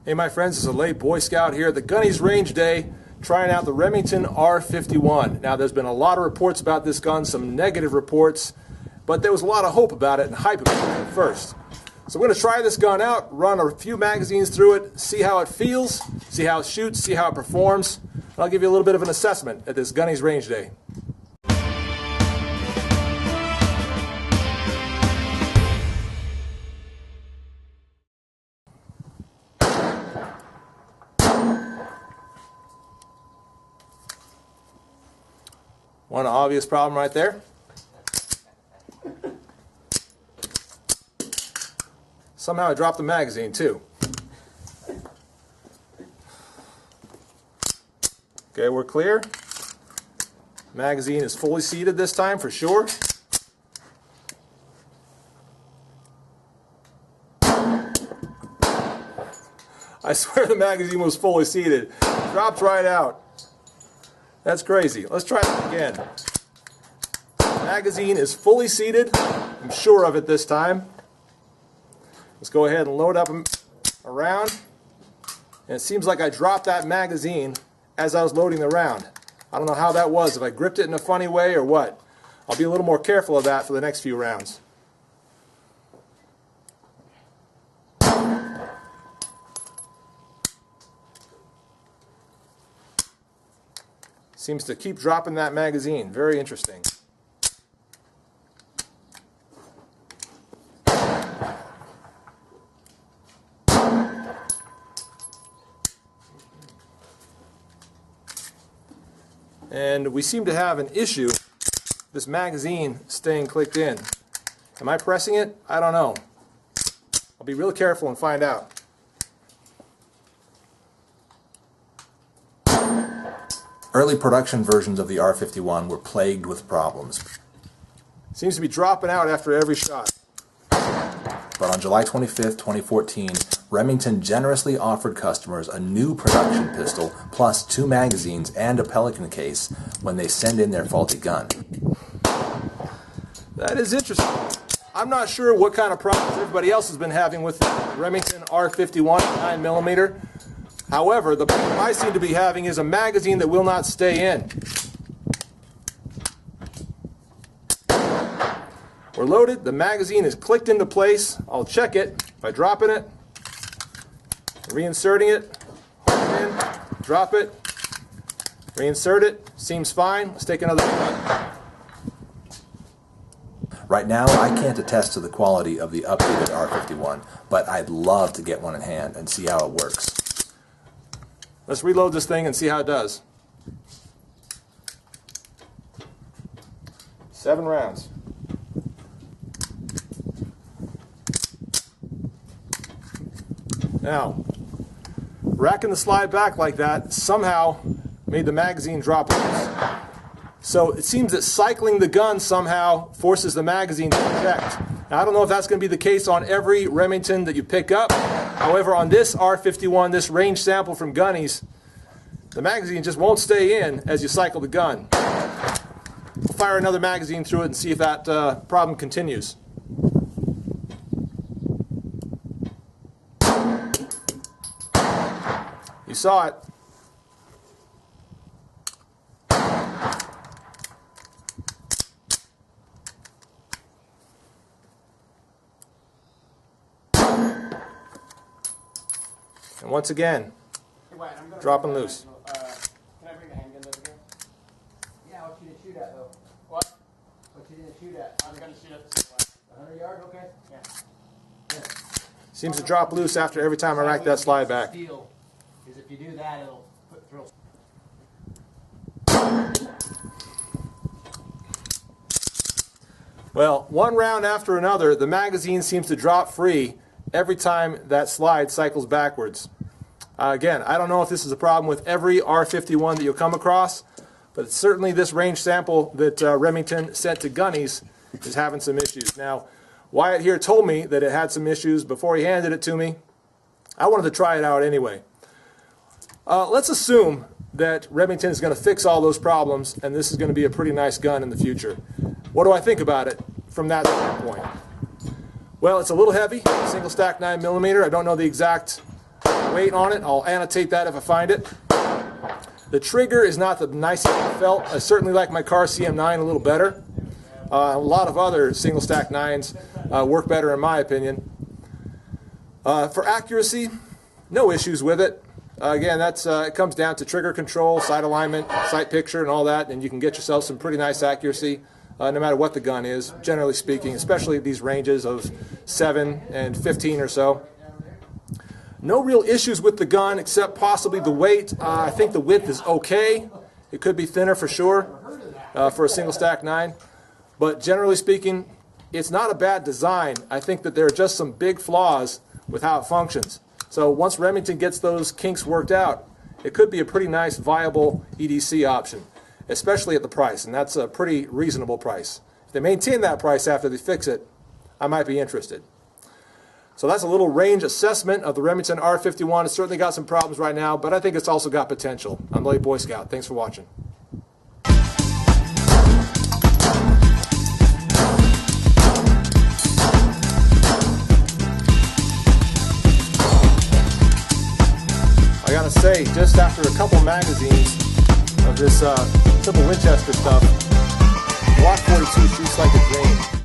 Hey my friends, it's a late Boy Scout here at the Gunnies range day trying out the Remington R51. Now there's been a lot of reports about this gun, some negative reports, but there was a lot of hope about it and hype about it at first. So we're going to try this gun out, run a few magazines through it, see how it feels, see how it shoots, see how it performs, and I'll give you a little bit of an assessment at this Gunnies range day. One obvious problem right there. Somehow I dropped the magazine too. Okay, we're clear. Magazine is fully seated this time for sure. I swear the magazine was fully seated. Dropped right out. That's crazy. Let's try that again. Magazine is fully seated. I'm sure of it this time. Let's go ahead and load up around. And it seems like I dropped that magazine as I was loading the round. I don't know how that was, if I gripped it in a funny way or what. I'll be a little more careful of that for the next few rounds. Seems to keep dropping that magazine. Very interesting. And we seem to have an issue, this magazine staying clicked in. Am I pressing it? I don't know. I'll be real careful and find out. Early production versions of the R51 were plagued with problems. Seems to be dropping out after every shot. But on July 25th, 2014, Remington generously offered customers a new production pistol plus 2 magazines and a Pelican case when they send in their faulty gun. That is interesting. I'm not sure what kind of problems everybody else has been having with the Remington R51 9mm. However, the problem I seem to be having is a magazine that will not stay in. We're loaded, the magazine is clicked into place. I'll check it by dropping it, reinserting it, hold it in, drop it, reinsert it, seems fine. Let's take another shot. Right now, I can't attest to the quality of the updated R51, but I'd love to get one in hand and see how it works. Let's reload this thing and see how it does. 7 rounds. Now, racking the slide back like that somehow made the magazine drop loose. So it seems that cycling the gun somehow forces the magazine to eject. Now, I don't know if that's going to be the case on every Remington that you pick up. However, on this R51, this range sample from Gunnies, the magazine just won't stay in as you cycle the gun. We'll fire another magazine through it and see if that problem continues. You saw it. And once again, dropping loose. Can I bring the handgun over here? Yeah, what you didn't shoot at though. What? What you didn't shoot at? I'm going to shoot at 100 yards, okay? Yeah. Seems to drop loose after every time I rack that slide back. Steel is if you do that, it'll put through. Well, one round after another, the magazine seems to drop free every time that slide cycles backwards. Again, I don't know if this is a problem with every R51 that you'll come across, but certainly this range sample that Remington sent to Gunnies is having some issues. Now, Wyatt here told me that it had some issues before he handed it to me. I wanted to try it out anyway. Let's assume that Remington is going to fix all those problems and this is going to be a pretty nice gun in the future. What do I think about it from that standpoint? Well, it's a little heavy, single stack 9mm. I don't know the exact weight on it. I'll annotate that if I find it. The trigger is not the nicest felt. I certainly like my car CM9 a little better. A lot of other single stack 9s work better in my opinion. For accuracy, no issues with it. Again, it comes down to trigger control, sight alignment, sight picture, and all that, and you can get yourself some pretty nice accuracy no matter what the gun is, generally speaking, especially at these ranges of 7 and 15 or so. No real issues with the gun except possibly the weight. I think the width is okay. It could be thinner for sure for a single stack 9. But generally speaking, it's not a bad design. I think that there are just some big flaws with how it functions. So once Remington gets those kinks worked out, it could be a pretty nice, viable EDC option, especially at the price. And that's a pretty reasonable price. If they maintain that price after they fix it, I might be interested. So that's a little range assessment of the Remington R51. It's certainly got some problems right now, but I think it's also got potential. I'm the Late Boy Scout. Thanks for watching. I gotta say, just after a couple magazines of this simple Winchester stuff, Glock 42 shoots like a dream.